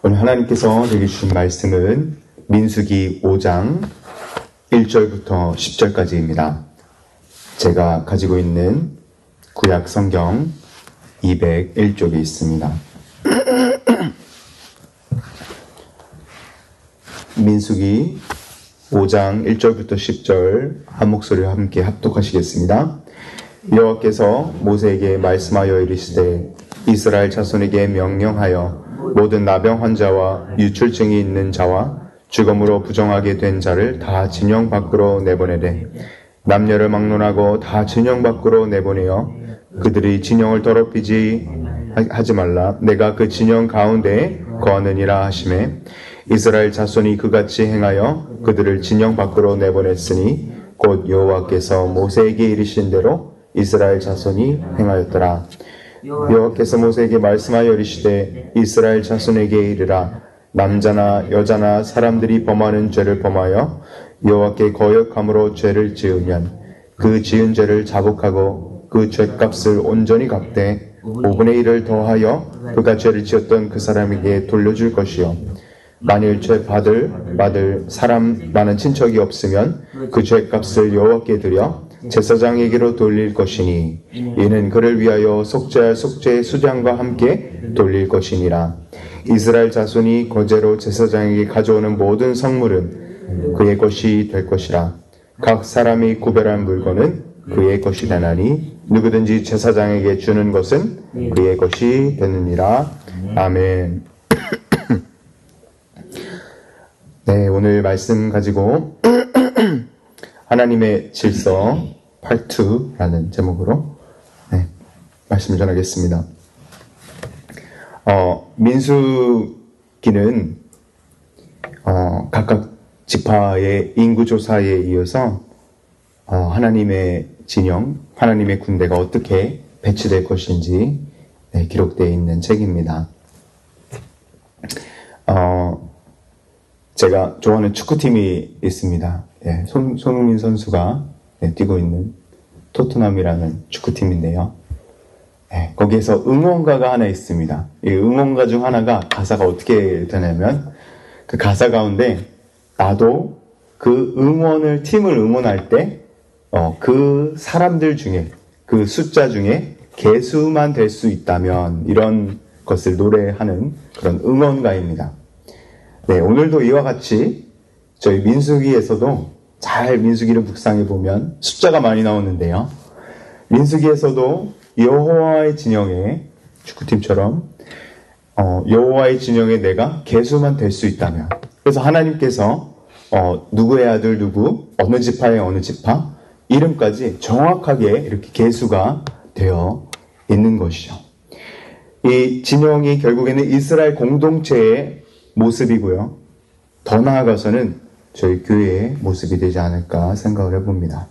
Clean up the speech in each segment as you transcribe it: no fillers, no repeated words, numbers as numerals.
오늘 하나님께서 저에게 주신 말씀은 민수기 5장 1절부터 10절까지입니다. 제가 가지고 있는 구약 성경 201쪽에 있습니다. 민수기 5장 1절부터 10절 한 목소리와 함께 합독하시겠습니다. 여호와께서 모세에게 말씀하여 이르시되 이스라엘 자손에게 명령하여 모든 나병 환자와 유출증이 있는 자와 죽음으로 부정하게 된 자를 다 진영 밖으로 내보내되 남녀를 막론하고 다 진영 밖으로 내보내어 그들이 진영을 더럽히지 하지 말라. 내가 그 진영 가운데에 거하느니라 하시매 이스라엘 자손이 그같이 행하여 그들을 진영 밖으로 내보냈으니 곧 여호와께서 모세에게 이르신 대로 이스라엘 자손이 행하였더라. 여호와께서 모세에게 말씀하여 이르시되 이스라엘 자손에게 이르라. 남자나 여자나 사람들이 범하는 죄를 범하여 여호와께 거역함으로 죄를 지으면 그 지은 죄를 자복하고 그 죄값을 온전히 갚되 5분의 1을 더하여 그가 죄를 지었던 그 사람에게 돌려줄 것이요 만일 죄 받을 사람 많은 친척이 없으면 그 죄값을 여호와께 드려 제사장에게로 돌릴 것이니 이는 그를 위하여 속죄할 속죄 수장과 함께 돌릴 것이니라. 이스라엘 자손이 거제로 제사장에게 가져오는 모든 성물은 그의 것이 될 것이라. 각 사람이 구별한 물건은 그의 것이 되나니 누구든지 제사장에게 주는 것은 그의 것이 되느니라. 아멘. 네, 오늘 말씀 가지고 하나님의 질서 Part 2라는 제목으로 말씀을 전하겠습니다. 민수기는 각각 지파의 인구조사에 이어서 하나님의 진영, 하나님의 군대가 어떻게 배치될 것인지 기록되어 있는 책입니다. 제가 좋아하는 축구팀이 있습니다. 손흥민 선수가 뛰고 있는 토트넘이라는 축구팀인데요. 거기에서 응원가가 하나 있습니다. 이 응원가 중 하나가 가사가 어떻게 되냐면 그 가사 가운데 나도 그 팀을 응원할 때 그 사람들 중에 그 숫자 중에 개수만 될 수 있다면 이런 것을 노래하는 그런 응원가입니다. 네, 오늘도 이와 같이 저희 민수기에서도 잘 민수기를 묵상해 보면 숫자가 많이 나오는데요. 민수기에서도 여호와의 진영에 축구팀처럼 여호와의 진영에 내가 개수만 될 수 있다면 그래서 하나님께서 누구의 아들 누구 어느 지파의 어느 지파 이름까지 정확하게 이렇게 개수가 되어 있는 것이죠. 이 진영이 결국에는 이스라엘 공동체의 모습이고요. 더 나아가서는 저희 교회의 모습이 되지 않을까 생각을 해봅니다.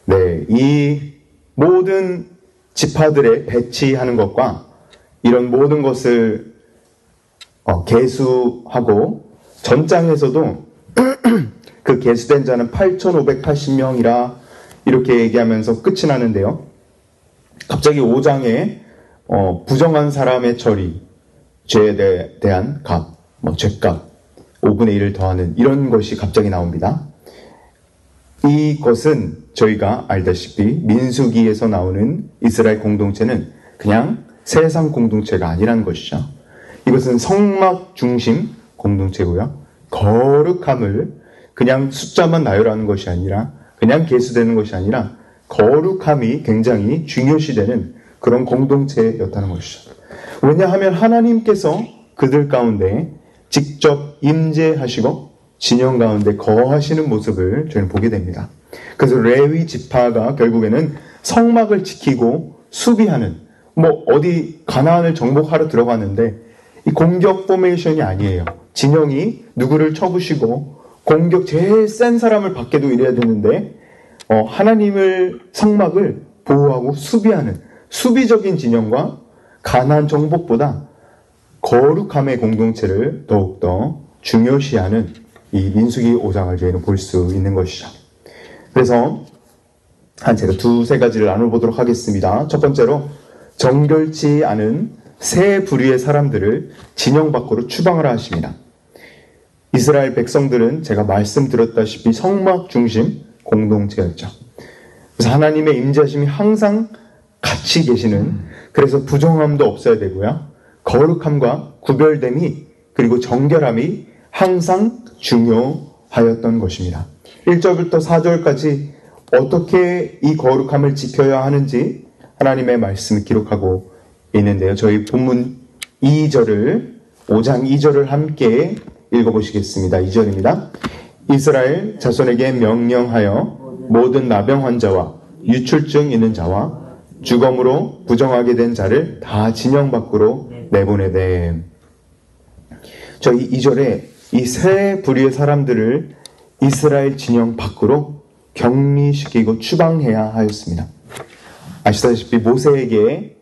네, 이 모든 지파들의 배치하는 것과 이런 모든 것을 계수하고 전장에서도 그 계수된 자는 8,580명이라 이렇게 얘기하면서 끝이 나는데요. 갑자기 5장에 부정한 사람의 처리, 죄에 대한 값, 죄값, 5분의 1을 더하는 이런 것이 갑자기 나옵니다. 이것은 저희가 알다시피 민수기에서 나오는 이스라엘 공동체는 그냥 세상 공동체가 아니라는 것이죠. 이것은 성막 중심 공동체고요. 거룩함을 그냥 숫자만 나열하는 것이 아니라 그냥 계수되는 것이 아니라 거룩함이 굉장히 중요시되는 그런 공동체였다는 것이죠. 왜냐하면 하나님께서 그들 가운데 직접 임재하시고 진영 가운데 거하시는 모습을 저희는 보게 됩니다. 그래서 레위 지파가 결국에는 성막을 지키고 수비하는 어디 가나안을 정복하러 들어갔는데 이 공격 포메이션이 아니에요. 진영이 누구를 쳐부시고 공격 제일 센 사람을 밖에도 이래야 되는데 하나님을 성막을 보호하고 수비하는 수비적인 진영과 가나안 정복보다 거룩함의 공동체를 더욱더 중요시하는 이 민수기 5장을 저희는 볼 수 있는 것이죠. 그래서 제가 두세 가지를 나눠보도록 하겠습니다. 첫 번째로 정결치 않은 세 부류의 사람들을 진영 밖으로 추방하라 하십니다. 이스라엘 백성들은 제가 말씀드렸다시피 성막 중심 공동체였죠. 그래서 하나님의 임재하심이 항상 같이 계시는, 그래서 부정함도 없어야 되고요. 거룩함과 구별됨이 그리고 정결함이 항상 중요하였던 것입니다. 1절부터 4절까지 어떻게 이 거룩함을 지켜야 하는지 하나님의 말씀을 기록하고 있는데요. 저희 본문 5장 2절을 함께 읽어보시겠습니다. 2절입니다. 이스라엘 자손에게 명령하여 모든 나병 환자와 유출증 있는 자와 주검으로 부정하게 된 자를 다 진영 밖으로 내보내되. 저희 2절에 이 세 부류의 사람들을 이스라엘 진영 밖으로 격리시키고 추방해야 하였습니다. 아시다시피 모세에게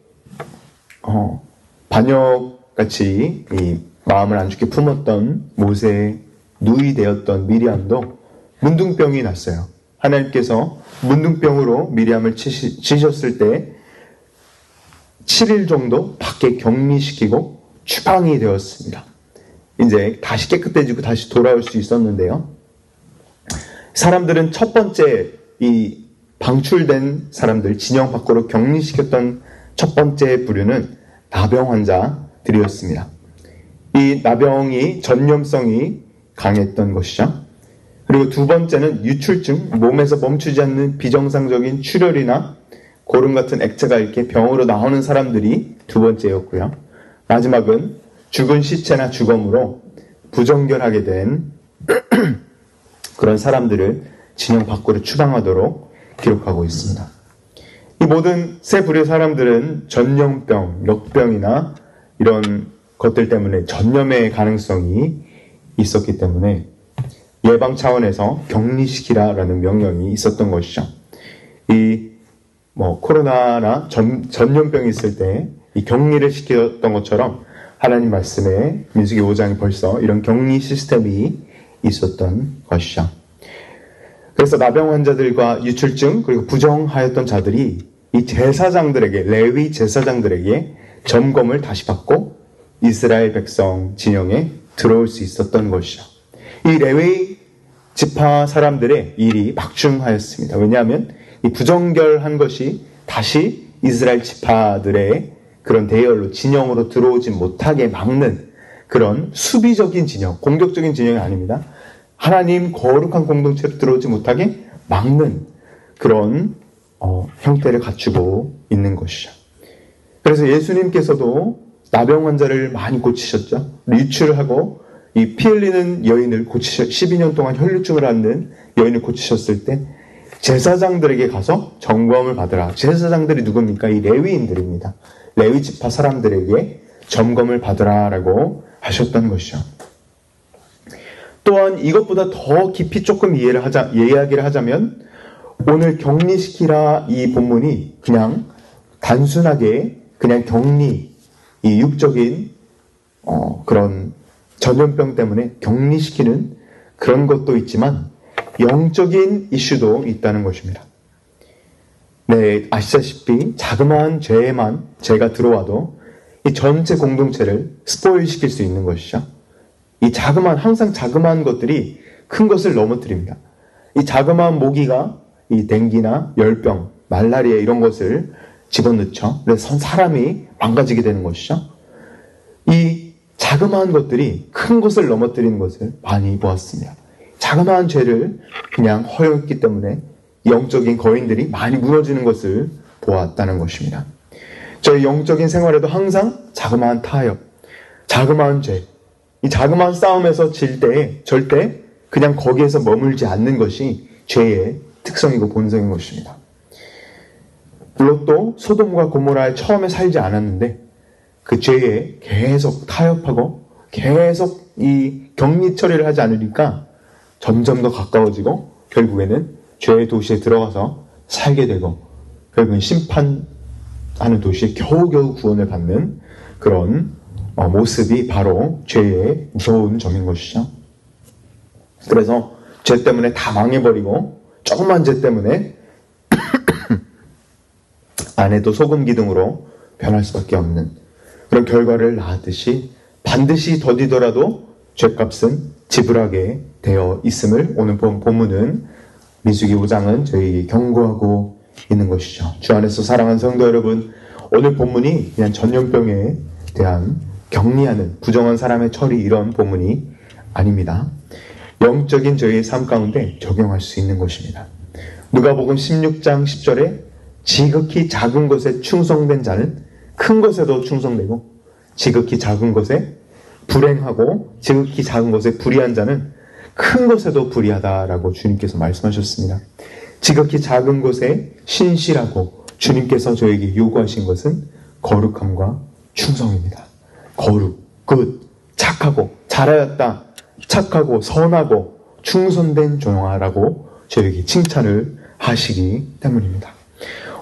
반역같이 이 마음을 안 좋게 품었던 모세의 누이 되었던 미리암도 문둥병이 났어요. 하나님께서 문둥병으로 미리암을 치셨을 때 7일 정도 밖에 격리시키고 추방이 되었습니다. 이제 다시 깨끗해지고 다시 돌아올 수 있었는데요. 사람들은 첫 번째 이 방출된 사람들, 진영 밖으로 격리시켰던 첫 번째 부류는 나병 환자들이었습니다. 이 나병이 전염성이 강했던 것이죠. 그리고 두 번째는 유출증, 몸에서 멈추지 않는 비정상적인 출혈이나 고름 같은 액체가 이렇게 병으로 나오는 사람들이 두 번째였고요. 마지막은 죽은 시체나 주검으로 부정결하게 된 그런 사람들을 진영 밖으로 추방하도록 기록하고 있습니다. 이 모든 세 부류의 사람들은 전염병, 역병이나 이런 것들 때문에 전염의 가능성이 있었기 때문에 예방 차원에서 격리시키라라는 명령이 있었던 것이죠. 코로나나 전염병이 있을 때 이 격리를 시켰던 것처럼 하나님 말씀에 민수기 5장에 벌써 이런 격리 시스템이 있었던 것이죠. 그래서 나병 환자들과 유출증 그리고 부정하였던 자들이 이 제사장들에게, 레위 제사장들에게 점검을 다시 받고 이스라엘 백성 진영에 들어올 수 있었던 것이죠. 이 레위 지파 사람들의 일이 막중하였습니다. 왜냐하면 이 부정결한 것이 다시 이스라엘 지파들의 그런 대열로 진영으로 들어오지 못하게 막는 그런 수비적인 진영, 공격적인 진영이 아닙니다. 하나님 거룩한 공동체로 들어오지 못하게 막는 그런 형태를 갖추고 있는 것이죠. 그래서 예수님께서도 나병 환자를 많이 고치셨죠. 유출을 하고 이 피 흘리는 여인을 12년 동안 혈류증을 앓는 여인을 고치셨을 때 제사장들에게 가서 점검을 받으라. 제사장들이 누굽니까? 이 레위인들입니다. 레위 지파 사람들에게 점검을 받으라라고 하셨던 것이죠. 또한 이것보다 더 깊이 조금 이야기를 하자면 오늘 격리시키라 이 본문이 그냥 단순하게 그냥 격리, 이 육적인 그런 전염병 때문에 격리시키는 그런 것도 있지만 영적인 이슈도 있다는 것입니다. 네, 아시다시피 자그마한 죄가 들어와도 이 전체 공동체를 스포일 시킬 수 있는 것이죠. 항상 자그마한 것들이 큰 것을 넘어뜨립니다. 이 자그마한 모기가 이 댕기나 열병, 말라리아 이런 것을 집어넣죠. 그래서 사람이 망가지게 되는 것이죠. 이 자그마한 것들이 큰 것을 넘어뜨리는 것을 많이 보았습니다. 자그마한 죄를 그냥 허용했기 때문에 영적인 거인들이 많이 무너지는 것을 보았다는 것입니다. 저희 영적인 생활에도 항상 자그마한 타협, 자그마한 죄, 이 자그마한 싸움에서 질 때 절대 그냥 거기에서 머물지 않는 것이 죄의 특성이고 본성인 것입니다. 롯도 소돔과 고모라에 처음에 살지 않았는데 그 죄에 계속 타협하고 계속 이 격리 처리를 하지 않으니까 점점 더 가까워지고 결국에는 죄의 도시에 들어가서 살게 되고 결국은 심판하는 도시에 겨우겨우 구원을 받는 그런 모습이 바로 죄의 무서운 점인 것이죠. 그래서 죄 때문에 다 망해버리고 조그만 죄 때문에 아내도 소금 기둥으로 변할 수밖에 없는, 그런 결과를 낳았듯이 반드시 더디더라도 죄값은 지불하게 되어 있음을 오늘 본문은 민수기 5장은 저희에게 경고하고 있는 것이죠. 주 안에서 사랑하는 성도 여러분, 오늘 본문이 그냥 전염병에 대한 격리하는 부정한 사람의 처리 이런 본문이 아닙니다. 영적인 저희의 삶 가운데 적용할 수 있는 것입니다. 누가복음 16장 10절에 지극히 작은 것에 충성된 자는 큰 것에도 충성되고 지극히 작은 것에 불행하고 지극히 작은 것에 불의한 자는 큰 것에도 불의하다라고 주님께서 말씀하셨습니다. 지극히 작은 것에 신실하고 주님께서 저에게 요구하신 것은 거룩함과 충성입니다. 거룩, 굿, 착하고 잘하였다, 착하고 선하고 충성된 종아라고 저에게 칭찬을 하시기 때문입니다.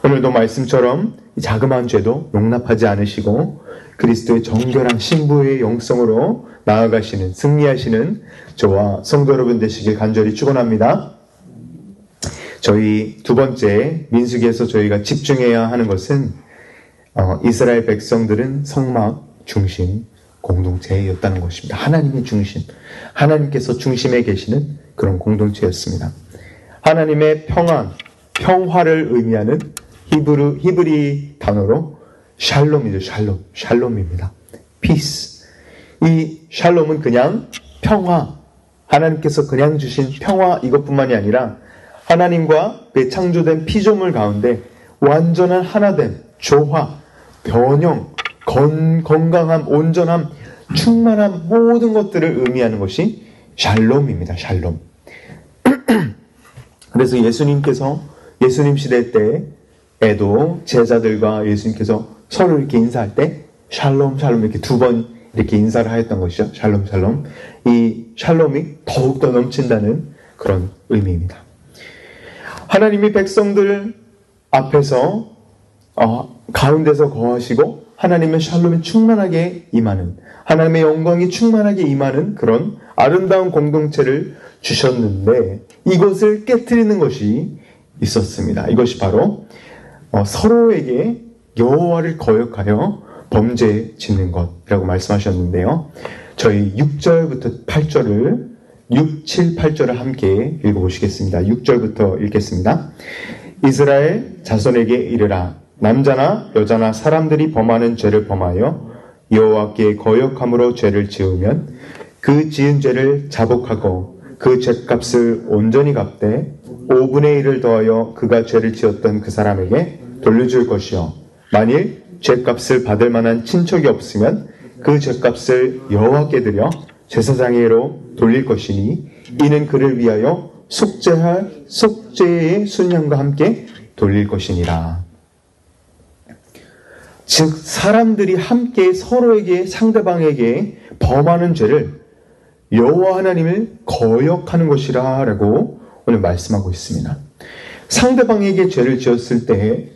오늘도 말씀처럼 자그마한 죄도 용납하지 않으시고 그리스도의 정결한 신부의 영성으로 나아가시는 승리하시는 저와 성도 여러분 되시길 간절히 축원합니다. 저희 두 번째 민수기에서 저희가 집중해야 하는 것은 이스라엘 백성들은 성막 중심 공동체였다는 것입니다. 하나님의 중심, 하나님께서 중심에 계시는 그런 공동체였습니다. 하나님의 평안, 평화를 의미하는 히브리 단어로 샬롬이죠. 샬롬입니다. peace. 이 샬롬은 그냥 평화, 하나님께서 그냥 주신 평화 이것뿐만이 아니라 하나님과 그 창조된 피조물 가운데 완전한 하나됨, 조화, 변형, 건강함, 온전함, 충만함 모든 것들을 의미하는 것이 샬롬입니다. 샬롬. 그래서 예수님 시대 때에도 제자들과 예수님께서 서로 이렇게 인사할 때 샬롬 이렇게 두 번 이렇게 인사를 하였던 것이죠. 샬롬. 이 샬롬이 더욱더 넘친다는 그런 의미입니다. 하나님이 백성들 앞에서 가운데서 거하시고 하나님의 샬롬이 충만하게 임하는, 하나님의 영광이 충만하게 임하는 그런 아름다운 공동체를 주셨는데 이것을 깨트리는 것이 있었습니다. 이것이 바로 서로에게 여호와를 거역하여 범죄 짓는 것이라고 말씀하셨는데요. 저희 6절부터 8절을 6, 7, 8절을 함께 읽어보시겠습니다. 6절부터 읽겠습니다. 이스라엘 자손에게 이르라. 남자나 여자나 사람들이 범하는 죄를 범하여 여호와께 거역함으로 죄를 지으면 그 지은 죄를 자복하고 그 죄값을 온전히 갚되 5분의 1을 더하여 그가 죄를 지었던 그 사람에게 돌려줄 것이요. 만일 죄값을 받을 만한 친척이 없으면 그 죄값을 여호와께 드려 제사장에게로 돌릴 것이니 이는 그를 위하여 속죄의 순양과 함께 돌릴 것이니라. 즉 사람들이 함께 서로에게 상대방에게 범하는 죄를 여호와 하나님을 거역하는 것이라 라고 오늘 말씀하고 있습니다. 상대방에게 죄를 지었을 때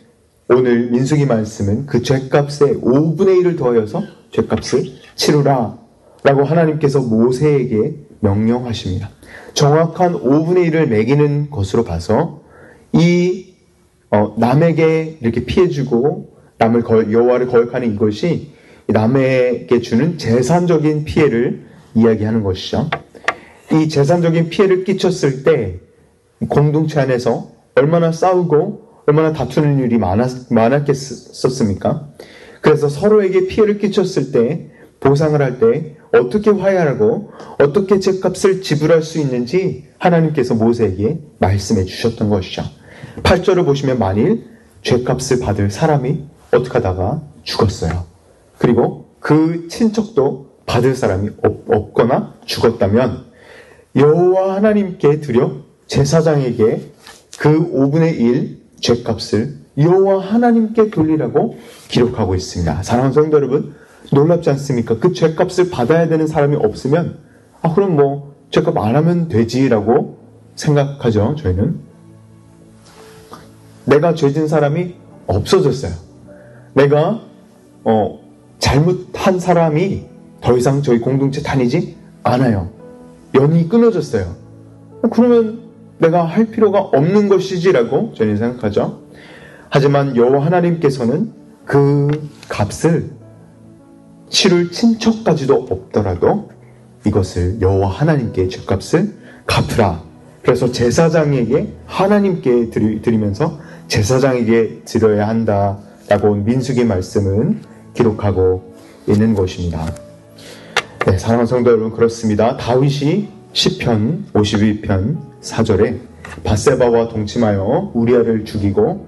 오늘 민수기 말씀은 그 죄값의 5분의 1을 더하여서 죄값을 치르라 라고 하나님께서 모세에게 명령하십니다. 정확한 5분의 1을 매기는 것으로 봐서 남에게 이렇게 피해주고 여호와를 거역하는 이것이 남에게 주는 재산적인 피해를 이야기하는 것이죠. 이 재산적인 피해를 끼쳤을 때 공동체 안에서 얼마나 싸우고 얼마나 다투는 일이 많았겠습니까? 그래서 서로에게 피해를 끼쳤을 때 보상을 할 때 어떻게 화해하고 어떻게 죄값을 지불할 수 있는지 하나님께서 모세에게 말씀해 주셨던 것이죠. 8절을 보시면 만일 죄값을 받을 사람이 어떻게 하다가 죽었어요. 그리고 그 친척도 받을 사람이 없거나 죽었다면 여호와 하나님께 드려 제사장에게 그 5분의 1 죄값을 여호와 하나님께 돌리라고 기록하고 있습니다. 사랑하는 성도 여러분, 놀랍지 않습니까? 그 죄값을 받아야 되는 사람이 없으면 그럼 뭐 죄값 안 하면 되지라고 생각하죠. 저희는 내가 죄진 사람이 없어졌어요. 내가 잘못한 사람이 더 이상 저희 공동체 다니지 않아요. 연이 끊어졌어요. 그러면 내가 할 필요가 없는 것이지라고 저희는 생각하죠. 하지만 여호와 하나님께서는 그 값을 치룰 친척까지도 없더라도 이것을 여호와 하나님께 죄값을 갚으라. 그래서 제사장에게 하나님께 드리면서 제사장에게 드려야 한다라고 민수기 말씀은 기록하고 있는 것입니다. 네, 사랑하는 성도 여러분, 그렇습니다. 다윗이 시편 52편 4절에 밧세바와 동침하여 우리아를 죽이고,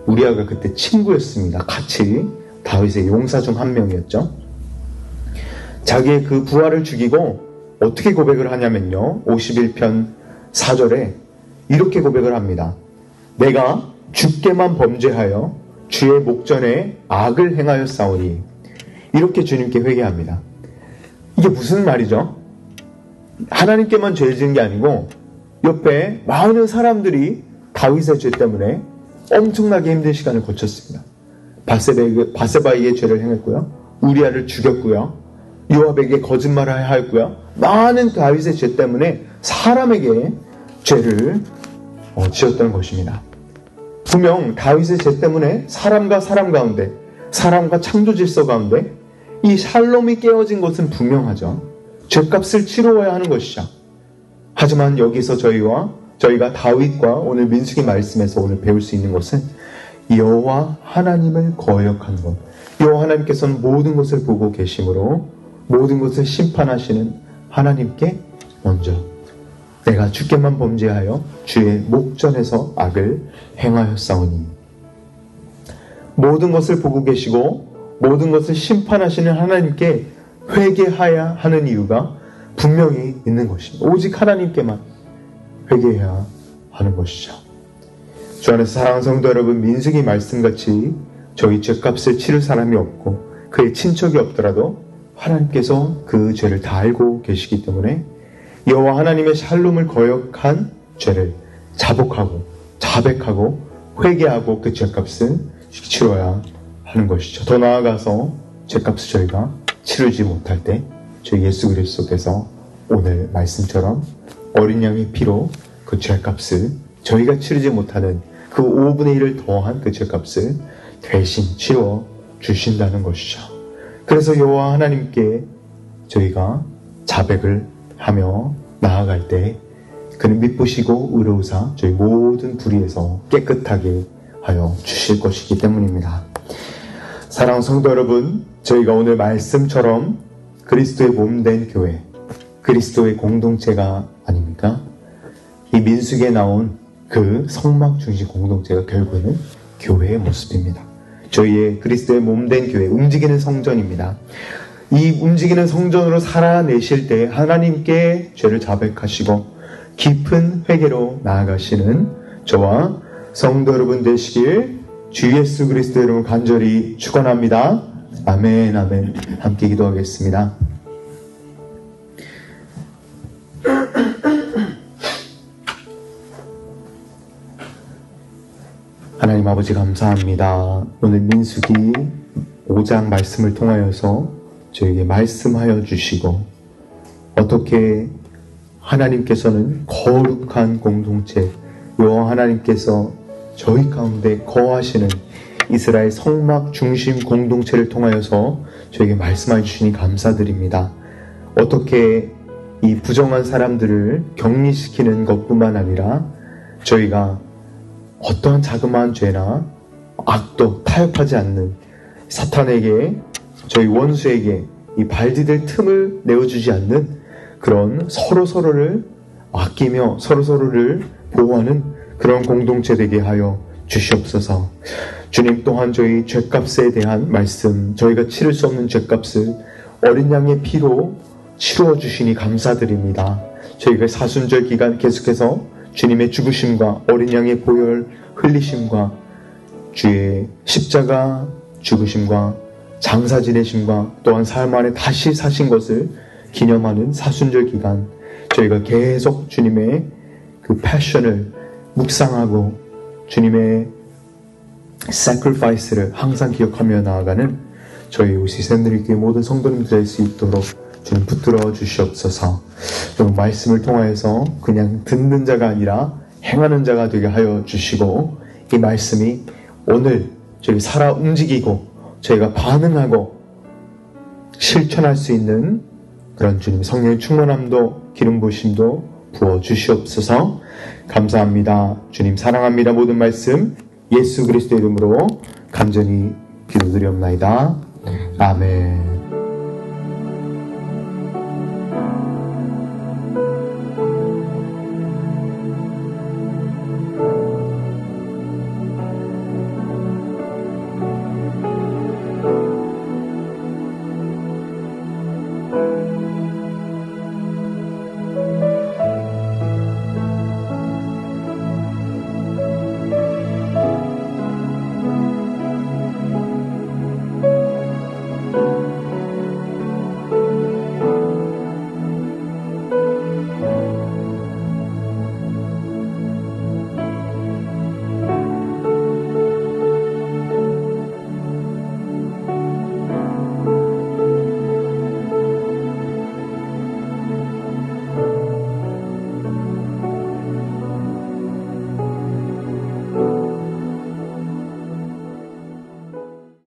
우리아가 그때 친구였습니다. 같이 다윗의 용사 중 한 명이었죠. 자기의 그 부하를 죽이고 어떻게 고백을 하냐면요, 51편 4절에 이렇게 고백을 합니다. 내가 주께만 범죄하여 주의 목전에 악을 행하였사오니. 이렇게 주님께 회개합니다. 이게 무슨 말이죠? 하나님께만 죄 지은 게 아니고 옆에 많은 사람들이 다윗의 죄 때문에 엄청나게 힘든 시간을 거쳤습니다. 밧세바에게 죄를 행했고요, 우리아를 죽였고요, 요압에게 거짓말을 하였고요, 많은 다윗의 죄 때문에 사람에게 죄를 지었던 것입니다. 분명 다윗의 죄 때문에 사람과 사람 가운데, 사람과 창조 질서 가운데 이 샬롬이 깨어진 것은 분명하죠. 죄값을 치루어야 하는 것이죠. 하지만 여기서 저희가 다윗과 오늘 민수기 말씀에서 오늘 배울 수 있는 것은 여호와 하나님을 거역하는 것. 여호와 하나님께서는 모든 것을 보고 계심으로 모든 것을 심판하시는 하나님께 먼저 내가 주께만 범죄하여 주의 목전에서 악을 행하였사오니. 모든 것을 보고 계시고 모든 것을 심판하시는 하나님께 회개해야 하는 이유가 분명히 있는 것입니다. 오직 하나님께만 회개해야 하는 것이죠. 주 안에서 사랑하는 성도 여러분, 민수기 말씀같이 저희 죄값을 치를 사람이 없고 그의 친척이 없더라도 하나님께서 그 죄를 다 알고 계시기 때문에 여호와 하나님의 샬롬을 거역한 죄를 자복하고 자백하고 회개하고 그 죄값을 치러야 하는 것이죠. 더 나아가서 죄값을 저희가 치르지 못할 때 저희 예수 그리스도께서 오늘 말씀처럼 어린 양의 피로 그 죄값을 저희가 치르지 못하는 그 5분의 1을 더한 그 죄값을 대신 치러 주신다는 것이죠. 그래서 여호와 하나님께 저희가 자백을 하며 나아갈 때 그는 미쁘시고 의로우사 저희 모든 불의에서 깨끗하게 하여 주실 것이기 때문입니다. 사랑하는 성도 여러분, 저희가 오늘 말씀처럼 그리스도의 몸된 교회, 그리스도의 공동체가 아닙니까? 이 민수기에 나온 그 성막 중심 공동체가 결국에는 교회의 모습입니다. 저희의 그리스도의 몸된 교회, 움직이는 성전입니다. 이 움직이는 성전으로 살아내실 때 하나님께 죄를 자백하시고 깊은 회개로 나아가시는 저와 성도 여러분 되시길 주 예수 그리스도 이름으로 간절히 축원합니다. 아멘, 아멘. 함께 기도하겠습니다. 하나님 아버지 감사합니다. 오늘 민수기 5장 말씀을 통하여서 저에게 말씀하여 주시고 어떻게 하나님께서는 거룩한 공동체, 여호와 하나님께서 저희 가운데 거하시는 이스라엘 성막 중심 공동체를 통하여서 저에게 말씀해 주시니 감사드립니다. 어떻게 이 부정한 사람들을 격리시키는 것뿐만 아니라 저희가 어떠한 자그마한 죄나 악도 타협하지 않는 사탄에게, 저희 원수에게 이 발디딜 틈을 내어주지 않는 그런 서로서로를 아끼며 서로서로를 보호하는 그런 공동체 되게 하여 주시옵소서. 주님 또한 저희 죄값에 대한 말씀, 저희가 치를 수 없는 죄값을 어린 양의 피로 치루어 주시니 감사드립니다. 저희가 사순절 기간 계속해서 주님의 죽으심과 어린 양의 보혈 흘리심과 주의 십자가 죽으심과 장사 지내심과 또한 삶 안에 다시 사신 것을 기념하는 사순절 기간, 저희가 계속 주님의 그 패션을 묵상하고 주님의 sacrifice를 항상 기억하며 나아가는 저희 오시 샘들교회 모든 성도님들 될 수 있도록 주님 붙들어 주시옵소서. 또 말씀을 통하여서 그냥 듣는 자가 아니라 행하는 자가 되게 하여 주시고 이 말씀이 오늘 저희 살아 움직이고 저희가 반응하고 실천할 수 있는 그런 주님 성령의 충만함도 기름 부으심도 부어 주시옵소서. 감사합니다. 주님 사랑합니다. 모든 말씀 예수 그리스도의 이름으로 간절히 기도드리옵나이다. 아멘.